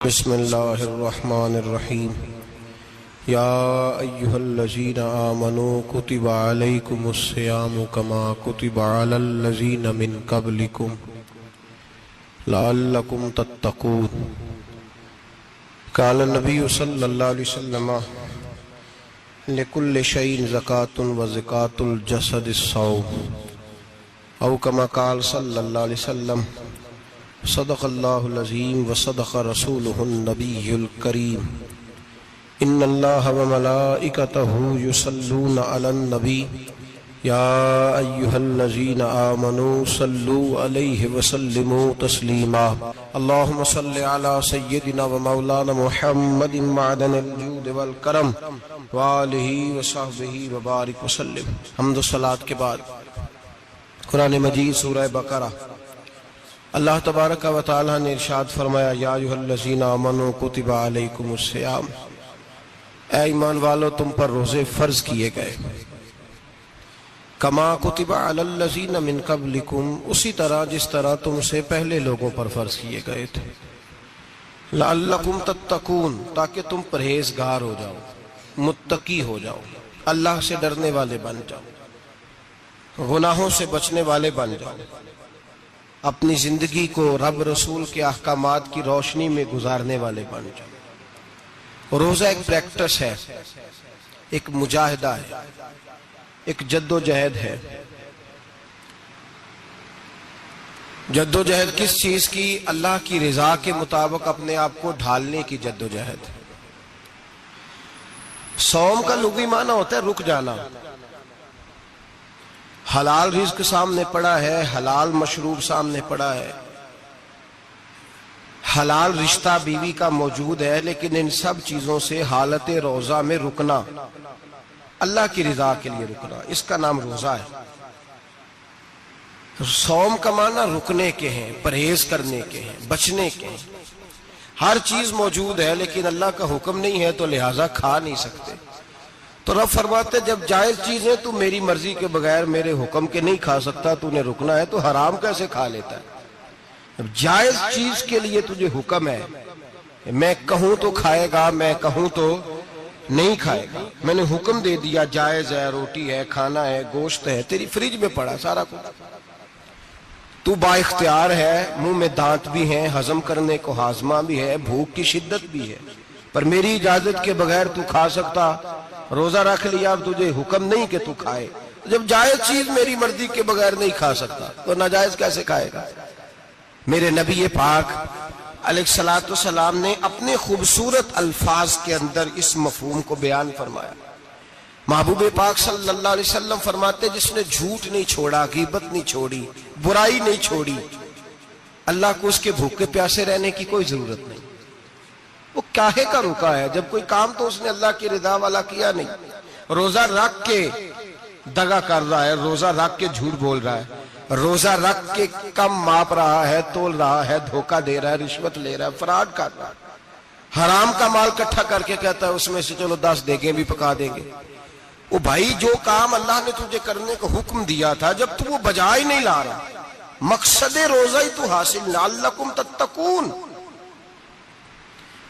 بسم اللہ الرحمن الرحیم یا ایہا الذین آمنوا کتب علیکم الصیام کما کتب علی الذین من قبلکم لعلکم تتقون۔ قال النبی صلی اللہ علیہ وسلم لکل شیء زکاۃ وزکاۃ الجسد الصوم، او کما قال صلی اللہ علیہ وسلم صدق اللہ العظیم وصدق رسولہ النبی الکریم۔ ان اللہ وملائکتہ یصلون علی النبی یا ایہا الذین آمنوا صلوا علیہ وسلموا تسلیما۔ اللہم صل علی سیدنا ومولانا محمد معدن الجود والکرم وآلہ وصحبہ وبارک وسلم۔ حمد و صلاۃ کے بعد قرآن مجید سورہ بقرہ، اللہ تبارک و تعالی نے ارشاد فرمایا یا ایھا الذین آمنوا کتب علیکم الصیام، اے ایمان والو تم پر روزے فرض کیے گئے، کما کتب علی الذین من قبلکم، اسی طرح جس طرح تم سے پہلے لوگوں پر فرض کیے گئے تھے، لعلکم تتقون، تاکہ تم پرہیزگار ہو جاؤ، متقی ہو جاؤ، اللہ سے ڈرنے والے بن جاؤ، گناہوں سے بچنے والے بن جاؤ، اپنی زندگی کو رب رسول کے احکامات کی روشنی میں گزارنے والے بن جاؤ۔ روزہ ایک پریکٹس ہے، ایک مجاہدہ ہے، ایک جد و جہد ہے۔ جد و جہد کس چیز کی؟ اللہ کی رضا کے مطابق اپنے آپ کو ڈھالنے کی جد و جہد۔ صوم کا لغوی معنی ہوتا ہے رک جانا، حلال رزق سامنے پڑا ہے، حلال مشروب سامنے پڑا ہے، حلال رشتہ بیوی کا موجود ہے، لیکن ان سب چیزوں سے حالت روزہ میں رکنا، اللہ کی رضا کے لیے رکنا، اس کا نام روزہ ہے۔ صوم کا معنی رکنے کے ہیں، پرہیز کرنے کے ہیں، بچنے کے ہیں۔ ہر چیز موجود ہے لیکن اللہ کا حکم نہیں ہے تو لہٰذا کھا نہیں سکتے۔ تو رب فرماتے جب جائز چیزیں تو میری مرضی کے بغیر میرے حکم کے نہیں کھا سکتا، تو نے رکنا ہے تو حرام کیسے کھا لیتا ہے؟ اب جائز چیز کے لیے تجھے حکم ہے، میں کہوں تو کھائے گا، میں کہوں تو نہیں کھائے گا۔ میں نے حکم دے دیا جائز ہے، روٹی ہے، کھانا ہے، گوشت ہے، تیری فریج میں پڑا سارا کچھ، تو با اختیار ہے، منہ میں دانت بھی ہیں، ہضم کرنے کو ہاضمہ بھی ہے، بھوک کی شدت بھی ہے، پر میری اجازت کے بغیر تو کھا سکتا۔ روزہ رکھ لیا، اب تجھے حکم نہیں کہ تو کھائے۔ جب جائز چیز میری مرضی کے بغیر نہیں کھا سکتا تو ناجائز کیسے کھائے گا؟ میرے نبی پاک علیہ السلام نے اپنے خوبصورت الفاظ کے اندر اس مفہوم کو بیان فرمایا۔ محبوب پاک صلی اللہ علیہ وسلم فرماتے جس نے جھوٹ نہیں چھوڑا، غیبت نہیں چھوڑی، برائی نہیں چھوڑی، اللہ کو اس کے بھوکے پیاسے رہنے کی کوئی ضرورت نہیں۔ وہ کاہے کا رکا ہے؟ جب کوئی کام تو اس نے اللہ کی رضا والا کیا نہیں۔ روزہ رکھ کے دغا کر رہا ہے، روزہ رکھ کے جھوٹ بول رہا ہے، روزہ رکھ کے کم ماپ رہا ہے، تول رہا ہے، دھوکہ دے رہا ہے، رشوت لے رہا ہے، فراڈ کر رہا ہے، حرام کا مال کٹھا کر کے کہتا ہے اس میں سے چلو 10 دیگیں بھی پکا دیں گے۔ وہ بھائی جو کام اللہ نے تجھے کرنے کو حکم دیا تھا، جب تو وہ بجا ہی نہیں لا رہا، مقصد روزہ ہی تو حاصل، لعلکم تتقون۔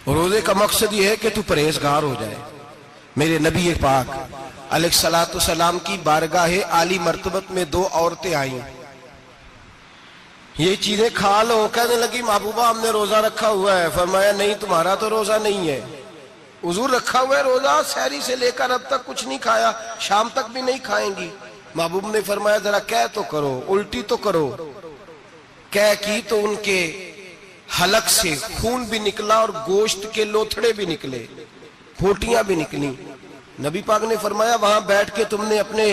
روزے کا مقصد یہ ہے کہ تو پرہیزگار ہو جائے۔ میرے نبی پاک علیہ السلام کی بارگاہ عالی مرتبت میں 2 عورتیں آئیں، یہ چیزیں کھا لو، کہنے لگی محبوبہ ہم نے روزہ رکھا ہوا ہے۔ فرمایا نہیں، تمہارا تو روزہ نہیں ہے، حضور رکھا ہوا ہے روزہ، سحری سے لے کر اب تک کچھ نہیں کھایا، شام تک بھی نہیں کھائیں گی۔ محبوب نے فرمایا ذرا کہہ تو کرو، الٹی تو کرو۔ کہہ کی تو ان کے حلق سے خون بھی نکلا اور گوشت کے لوتھڑے بھی نکلے، پھوٹیاں بھی نکلی۔ نبی پاک نے فرمایا وہاں بیٹھ کے تم نے اپنے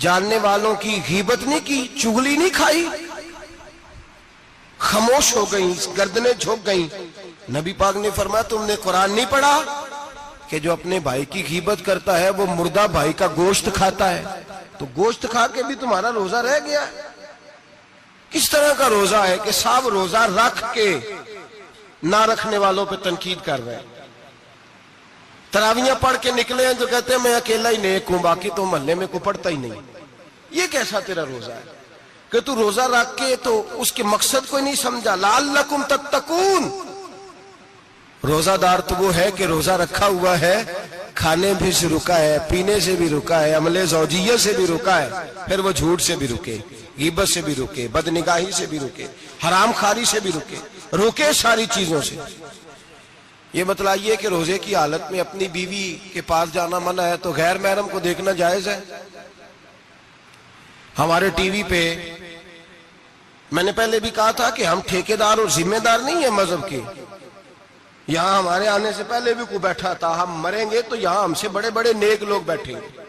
جاننے والوں کی غیبت نہیں کی، چغلی نہیں کھائی؟ خاموش ہو گئیں، گردنیں جھک گئیں۔ نبی پاک نے فرمایا تم نے قرآن نہیں پڑھا کہ جو اپنے بھائی کی غیبت کرتا ہے وہ مردہ بھائی کا گوشت کھاتا ہے؟ تو گوشت کھا کے بھی تمہارا روزہ رہ گیا ہے۔ کس طرح کا روزہ ہے کہ صاحب روزہ رکھ کے نہ رکھنے والوں پہ تنقید کر رہے ہیں۔ تراویحاں پڑھ کے نکلے ہیں جو کہتے ہیں میں اکیلا ہی نیک ہوں، باقی تو محلے میں کوئی پڑھتا ہی نہیں۔ یہ کیسا تیرا روزہ ہے کہ تو روزہ رکھ کے تو اس کے مقصد کو نہیں سمجھا؟ لعلکم تتقون، روزہ دار تو وہ ہے کہ روزہ رکھا ہوا ہے، کھانے بھی سے رکا ہے، پینے سے بھی رکا ہے، عمل زوجیہ سے بھی رکا ہے، پھر وہ جھوٹ سے بھی رکے، غیبت سے بھی رکے، بدنگاہی سے بھی رکے، حرام خواری سے بھی رکے ساری چیزوں سے۔ یہ بتلائیے کہ روزے کی حالت میں اپنی بیوی کے پاس جانا منع ہے تو غیر محرم کو دیکھنا جائز ہے؟ ہمارے ٹی وی پہ میں نے پہلے بھی کہا تھا کہ ہم ٹھیکیدار اور ذمہ دار نہیں ہیں مذہب کے۔ یہاں ہمارے آنے سے پہلے بھی کوئی بیٹھا تھا، ہم مریں گے تو یہاں ہم سے بڑے بڑے نیک لوگ بیٹھیں گے،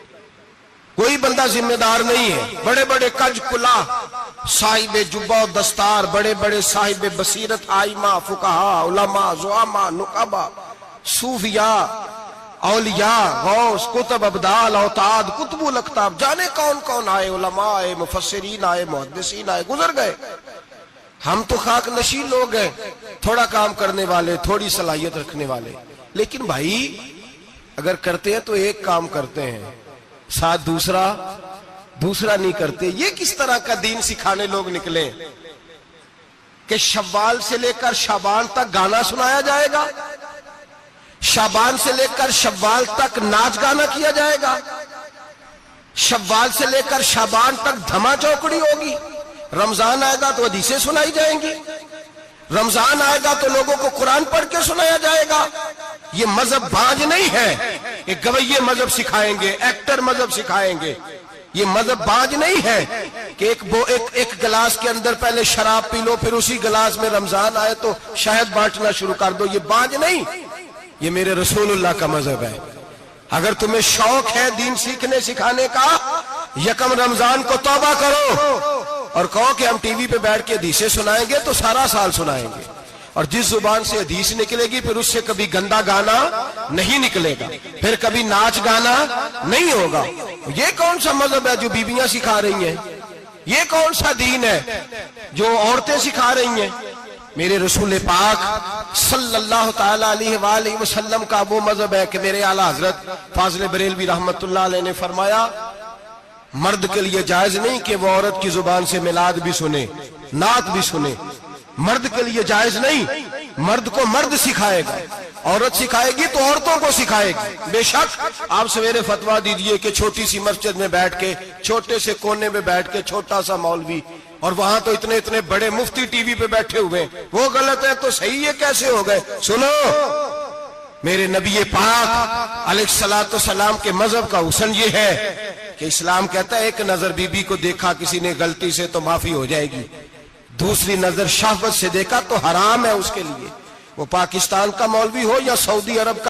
کوئی بندہ ذمہ دار نہیں ہے۔ بڑے بڑے کج کلا، صاحب جبہ و دستار، بڑے بڑے صاحب بصیرت، آئمہ، فقہاء، علماء، زعماء، نقباء، صوفیاء، اولیاء، غوث، کتب، ابدال، اوتاد، کتب الاقطاب، جانے کون کون آئے، علماء آئے، مفسرین آئے، محدثین آئے، گزر گئے۔ ہم تو خاک نشین لوگ ہیں، تھوڑا کام کرنے والے، تھوڑی صلاحیت رکھنے والے۔ لیکن بھائی اگر کرتے ہیں تو ایک کام کرتے ہیں، ساتھ دوسرا نہیں کرتے۔ یہ کس طرح کا دین سکھانے لوگ نکلے کہ شوال سے لے کر شعبان تک گانا سنایا جائے گا، شعبان سے لے کر شوال تک ناچ گانا کیا جائے گا، شوال سے لے کر شعبان تک دھما چوکڑی ہوگی، رمضان آئے گا تو حدیثیں سنائی جائیں گی، رمضان آئے گا تو لوگوں کو قرآن پڑھ کے سنایا جائے گا۔ یہ مذہب بانج نہیں ہے کہ گویے مذہب سکھائیں گے، ایکٹر مذہب سکھائیں گے۔ یہ مذہب بانج نہیں ہے کہ ایک گلاس کے اندر پہلے شراب پی لو، پھر اسی گلاس میں رمضان آئے تو شہد بانٹنا شروع کر دو۔ یہ بانج نہیں، یہ میرے رسول اللہ کا مذہب ہے۔ اگر تمہیں شوق ہے دین سیکھنے سکھانے کا، یکم رمضان کو توبہ کرو اور کہو کہ ہم ٹی وی پہ بیٹھ کے حدیثیں سنائیں گے تو سارا سال سنائیں گے، اور جس زبان سے حدیث نکلے گی پھر اس سے کبھی گندا گانا نہیں نکلے گا، پھر کبھی ناچ گانا نہیں ہوگا۔ یہ کون سا مذہب ہے جو بیویاں سکھا رہی ہیں؟ یہ کون سا دین ہے جو عورتیں سکھا رہی ہیں؟ میرے رسول پاک صلی اللہ تعالی علیہ وآلہ وسلم کا وہ مذہب ہے کہ میرے اعلیٰ حضرت فاضل بریلوی رحمت اللہ علیہ نے فرمایا، مرد کے لیے جائز نہیں کہ وہ عورت کی زبان سے میلاد بھی سنے، نعت بھی سنے۔ مرد کے لیے جائز نہیں، مرد کو مرد سکھائے گا، عورت سکھائے گی تو عورتوں کو سکھائے گی۔ بے شک آپ سویرے فتویٰ دیجئے کہ چھوٹی سی مسجد میں بیٹھ کے، چھوٹے سے کونے میں بیٹھ کے چھوٹا سا مولوی، اور وہاں تو اتنے بڑے مفتی ٹی وی پہ بیٹھے ہوئے، وہ غلط ہے تو صحیح ہے کیسے ہو گئے؟ سنو، میرے نبی پاک علیہ الصلوۃ والسلام کے مذہب کا حسن یہ ہے کہ اسلام کہتا ہے ایک نظر بی بی کو دیکھا کسی نے غلطی سے تو معافی ہو جائے گی، دوسری نظر شہوت سے دیکھا تو حرام ہے اس کے لیے، وہ پاکستان کا مولوی ہو یا سعودی عرب کا۔